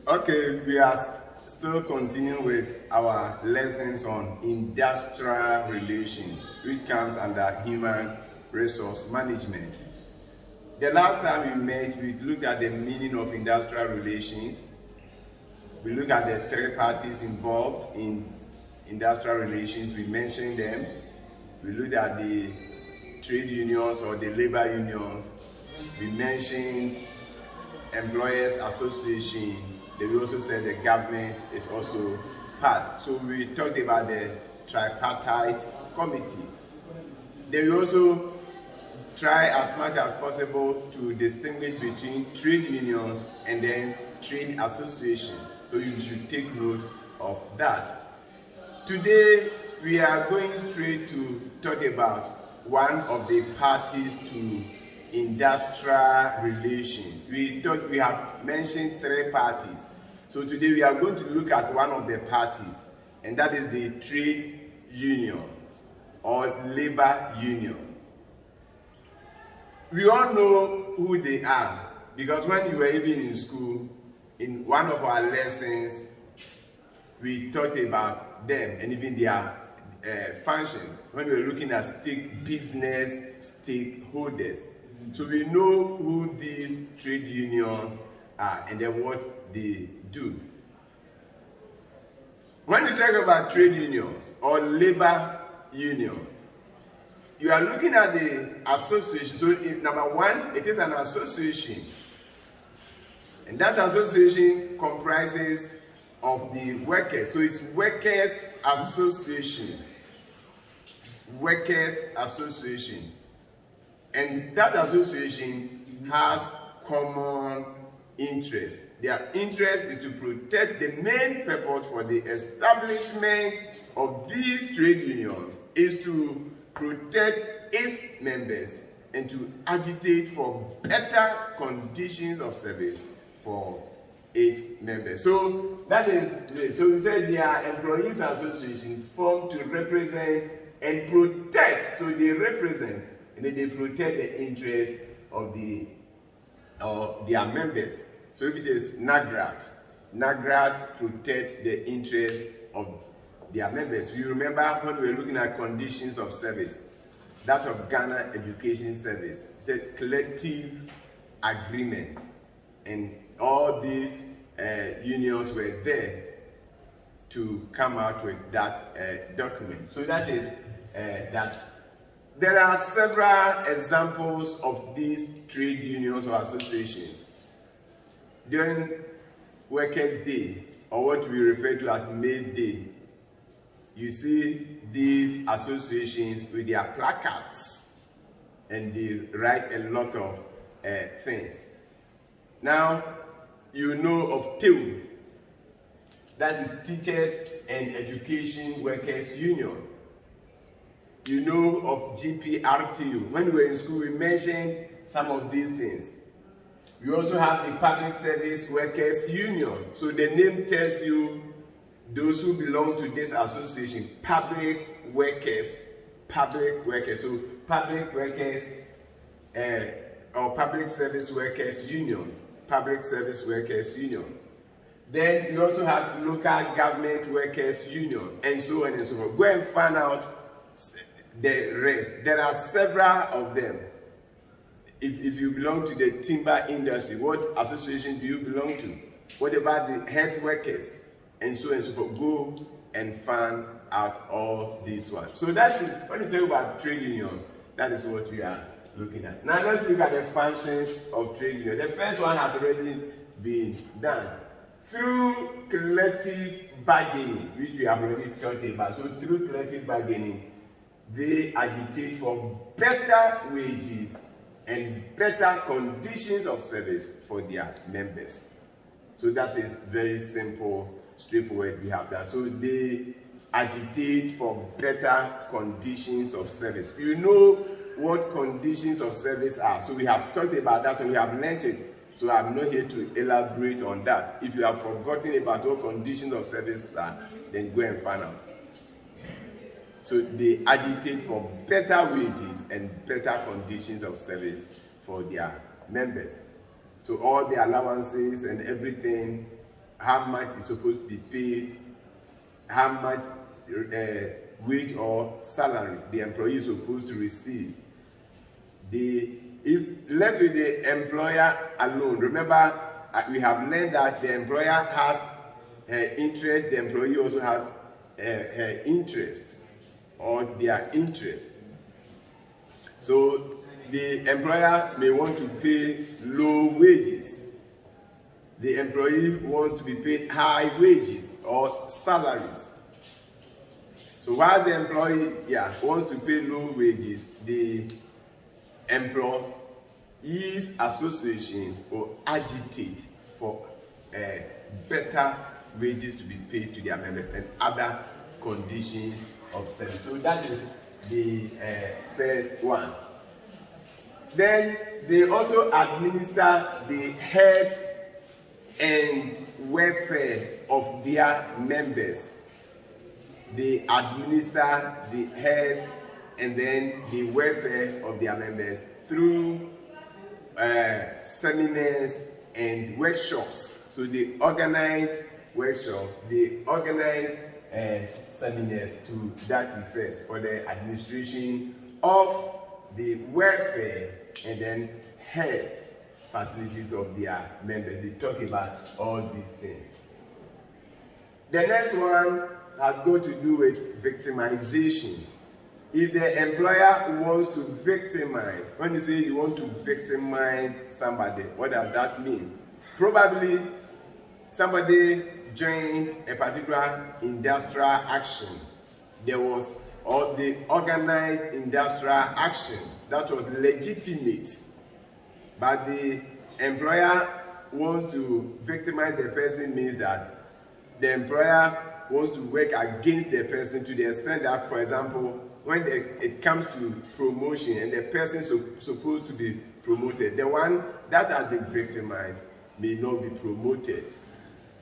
Okay, we are still continuing with our lessons on industrial relations, which comes under human resource management. The last time we met, we looked at the meaning of industrial relations. We looked at the three parties involved in industrial relations. We mentioned them. We looked at the trade unions or the labor unions. We mentioned employers association. Then we also said the government is also part. So we talked about the tripartite committee. Then we also try as much as possible to distinguish between trade unions and then trade associations. So you should take note of that. Today we are going straight to talk about one of the parties to industrial relations. We have mentioned three parties. So today we are going to look at one of the parties, and that is the trade unions or labor unions. We all know who they are because when you were even in school, in one of our lessons, we talked about them and even their functions when we were looking at business stakeholders. So we know who these trade unions are and then what they do. When you talk about trade unions or labor unions, you are looking at the association. So number one, it is an association. And that association comprises of the workers. So it's workers association. Workers association. And that association has common interest. Their interest is to protect the main purpose for the establishment of these trade unions is to protect its members and to agitate for better conditions of service for its members. So that is, so we said they are employees association formed to represent and protect. So they represent and then they protect the interests of their members. So if it is NAGRAT protects the interests of their members. You remember when we were looking at conditions of service, that of Ghana Education Service, it said collective agreement, and all these unions were there to come out with that document. So that is that. There are several examples of these trade unions or associations. During Workers' Day, or what we refer to as May Day, you see these associations with their placards and they write a lot of things. Now, you know of TEU, that is Teachers and Education Workers Union. You know of GPRTU. When we were in school, we mentioned some of these things. We also have the Public Service Workers Union. So the name tells you those who belong to this association, public workers. So public workers or Public Service Workers Union, Public Service Workers Union. Then we also have Local Government Workers Union, and so on and so forth. Go and find out the rest. There are several of them. If you belong to the timber industry, what association do you belong to? What about the health workers? And so forth. Go and find out all these ones. So that is, when you talk about trade unions, that is what we are looking at. Now let's look at the functions of trade unions. The first one has already been done. Through collective bargaining, which we have already talked about. So through collective bargaining, they agitate for better wages and better conditions of service for their members. So that is very simple, straightforward. We have that. So they agitate for better conditions of service. You know what conditions of service are. So we have talked about that and we have learned it. So I'm not here to elaborate on that. If you have forgotten about what conditions of service are, then go and find out. So they agitate for better wages and better conditions of service for their members. So all the allowances and everything how much is supposed to be paid, how much wage or salary the employee is supposed to receive. If left with the employer alone, remember we have learned that the employer has her interest, the employee also has her interest or their interest. So the employer may want to pay low wages. The employee wants to be paid high wages or salaries. So while the employee wants to pay low wages, the employees associations will agitate for better wages to be paid to their members and other conditions of service. So that is the first one. Then they also administer the health and welfare of their members. They administer the health and then the welfare of their members through seminars and workshops. So they organize workshops, they organize seminars to that effect for the administration of the welfare and then health facilities of their members. They talk about all these things. The next one has got to do with victimization. If the employer wants to victimize, when you say you want to victimize somebody, what does that mean? Probably somebody joined a particular industrial action. There was the organized industrial action that was legitimate, but the employer wants to victimize the person. Means that the employer wants to work against the person to the extent that, for example, when it comes to promotion and the person is supposed to be promoted, the one that has been victimized may not be promoted.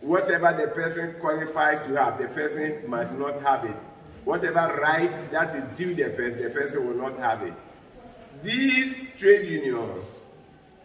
Whatever the person qualifies to have, the person might not have it. Whatever right that is due the person will not have it. These trade unions,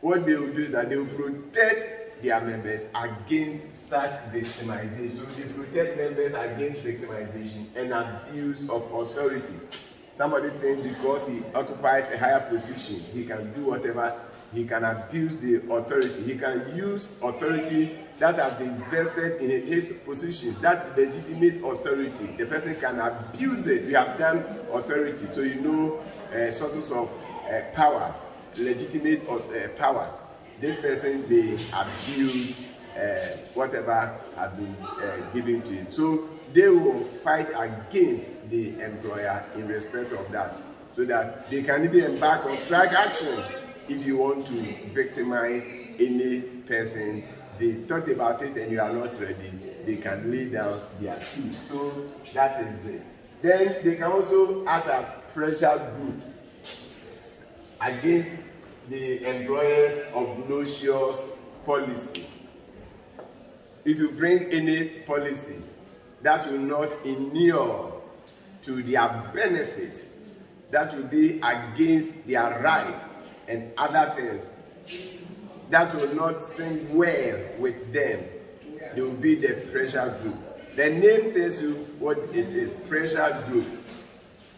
what they will do is that they will protect their members against such victimization. So they protect members against victimization and abuse of authority. Somebody thinks because he occupies a higher position, he can do whatever, he can abuse the authority. He can use authority that has been vested in his position, that legitimate authority. The person can abuse it. We have done authority, so you know sources of power, legitimate power. This person, they abuse whatever has been given to him. So they will fight against the employer in respect of that, so that they can even embark on strike action if you want to victimize any person. They thought about it and you are not ready, they can lay down their truth. So that is it. Then they can also act as pressure group against the employers' obnoxious policies. If you bring any policy that will not inure to their benefit, that will be against their rights and other things, that will not sing well with them, they will be the pressure group. The name tells you what it is, pressure group.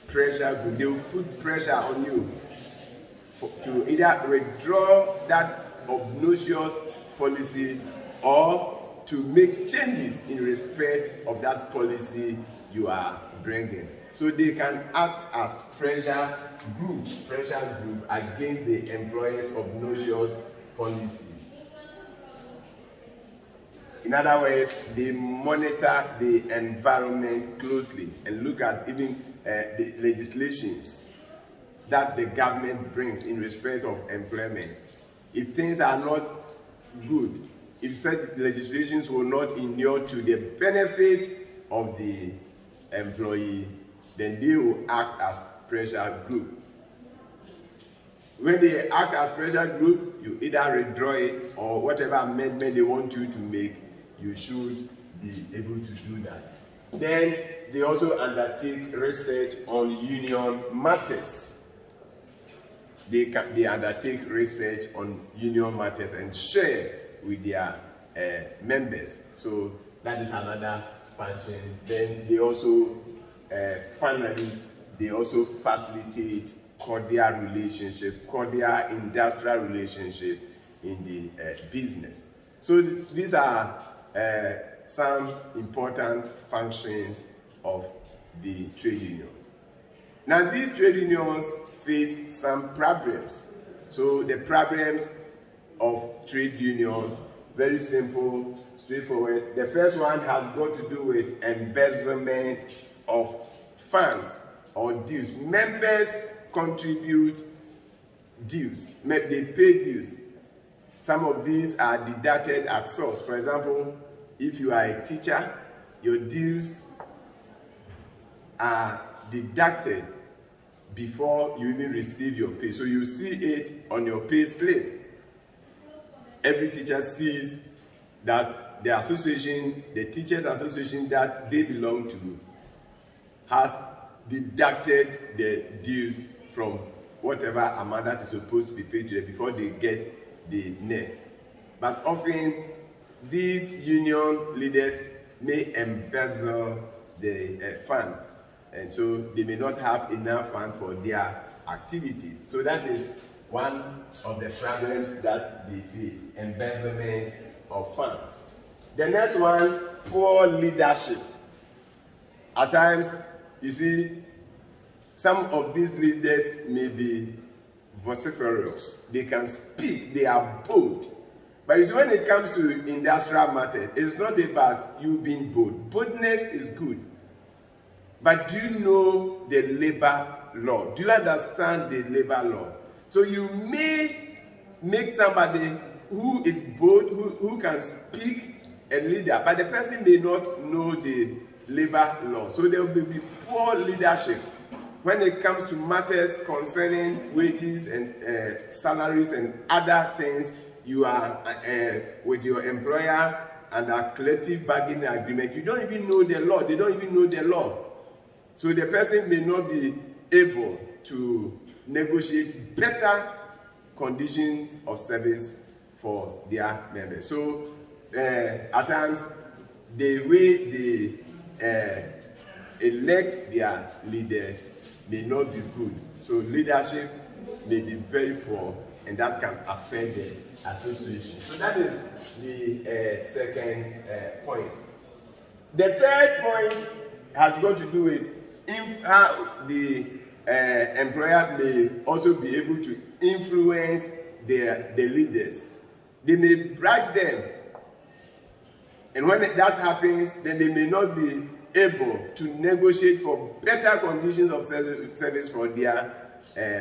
Pressure group. They will put pressure on you to either withdraw that obnoxious policy or to make changes in respect of that policy you are bringing. So they can act as pressure group against the employers' obnoxious policies. In other words, they monitor the environment closely and look at even the legislations that the government brings in respect of employment. If things are not good, if such legislations will not inure to the benefit of the employee, then they will act as pressure group. When they act as pressure group, you either withdraw it or whatever amendment they want you to make, you should be able to do that. Then they also undertake research on union matters. They undertake research on union matters and share with their members. So that is another function. Then they also, finally, they also facilitate cordial relationship, cordial industrial relationship in the business. So these are some important functions of the trade unions. Now these trade unions face some problems. So the problems of trade unions, very simple, straightforward. The first one has got to do with embezzlement of funds or dues. Members contribute dues, they pay dues. Some of these are deducted at source. For example, if you are a teacher, your dues are deducted before you even receive your pay. So you see it on your pay slip. Every teacher sees that the association, the teachers association that they belong to, has deducted the dues from whatever amount that is supposed to be paid to them before they get the net. But often these union leaders may embezzle the fund, and so they may not have enough fund for their activities. So that is one of the problems that they face, embezzlement of funds. The next one, poor leadership. At times, you see, some of these leaders may be vociferous. They can speak, they are bold. But you see, when it comes to industrial matters, it's not about you being bold. Boldness is good. But do you know the labor law? Do you understand the labor law? So you may make somebody who is bold, who can speak, a leader, but the person may not know the labor law. So there will be poor leadership when it comes to matters concerning wages and salaries and other things. You are with your employer and a collective bargaining agreement. You don't even know the law. They don't even know the law. So the person may not be able to negotiate better conditions of service for their members. So at times, the way they elect their leaders may not be good. So leadership may be very poor, and that can affect the association. So that is the second point. The third point has got to do with how the employer may also be able to influence the leaders. They may bribe them, and when that happens, then they may not be able to negotiate for better conditions of service for their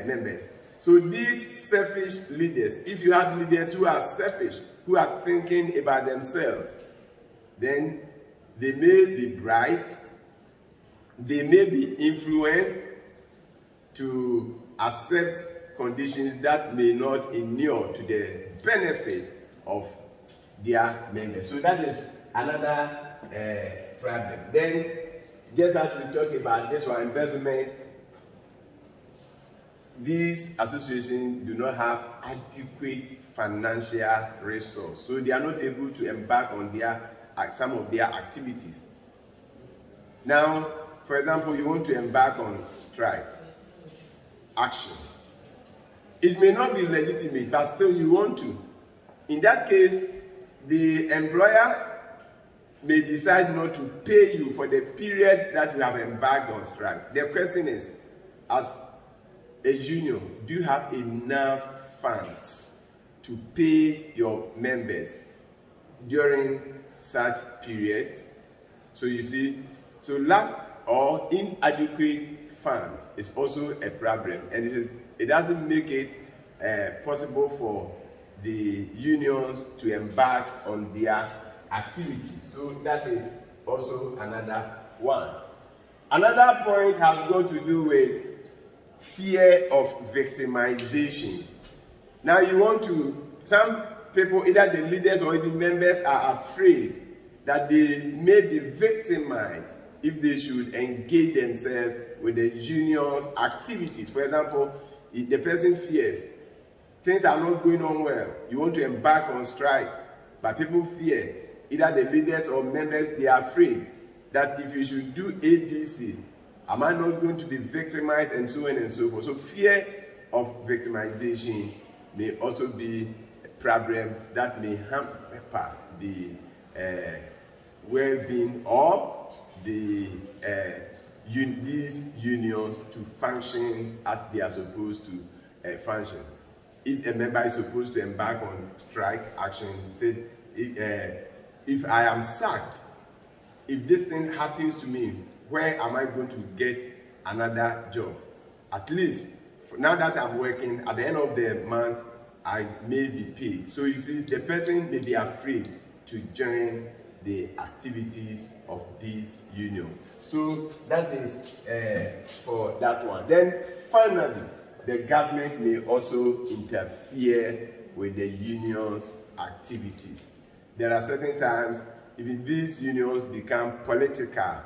members. So these selfish leaders, if you have leaders who are selfish, who are thinking about themselves, then they may be bribed, they may be influenced to accept conditions that may not inure to the benefit of their members. So that is another problem. Then, just as we talked about this one, embezzlement, these associations do not have adequate financial resources, so they are not able to embark on some of their activities. Now, for example, you want to embark on strike action. It may not be legitimate, but still you want to. In that case, the employer may decide not to pay you for the period that you have embarked on strike. The question is, as a union, do you have enough funds to pay your members during such periods? So you see, so lack or inadequate funds is also a problem, and it doesn't make it possible for the unions to embark on their activities. So that is also another one. Another point has got to do with fear of victimization. Now you want to, some people, either the leaders or the members, are afraid that they may be victimized if they should engage themselves with the union's activities. For example, if the person fears things are not going on well, you want to embark on strike, But people fear, either the leaders or members, they are afraid that if you should do ABC, am I not going to be victimized, and so on and so forth. So fear of victimization may also be a problem that may hamper the well-being or the these unions to function as they are supposed to function. If a member is supposed to embark on strike action, say, if I am sacked, if this thing happens to me, where am I going to get another job? At least, now that I'm working, at the end of the month, I may be paid. So you see, the person may be afraid to join the activities of this union. So that is for that one. Then finally, the government may also interfere with the union's activities. There are certain times, even these unions become political.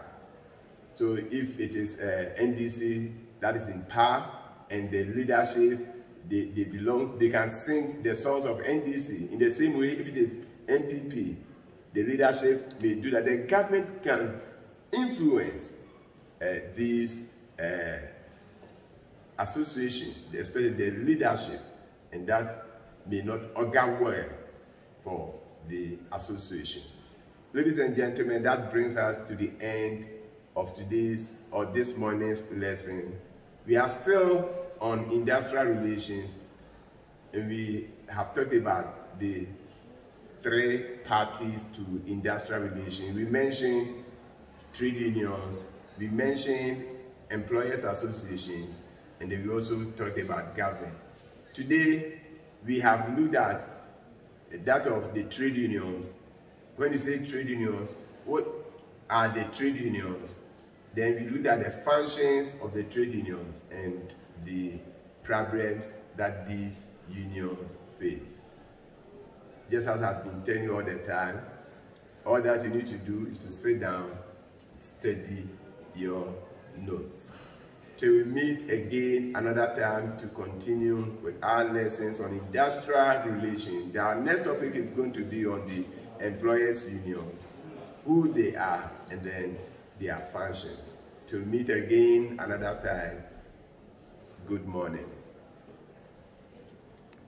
So if it is NDC that is in power and the leadership, they can sing the songs of NDC. In the same way, if it is NPP, the leadership may do that. The government can influence these associations, especially the leadership, and that may not augur well for the association. Ladies and gentlemen, that brings us to the end of today's or this morning's lesson. We are still on industrial relations, and we have talked about the three parties to industrial relations. We mentioned trade unions, we mentioned employers associations, and then we also talked about government. Today, we have looked at that of the trade unions. When you say trade unions, what are the trade unions? Then we looked at the functions of the trade unions and the problems that these unions face. Just as I've been telling you all the time, all that you need to do is to sit down, study your notes. Till we meet again another time to continue with our lessons on industrial relations. Our next topic is going to be on the employers' unions, who they are, and then their functions. Till we meet again another time, good morning.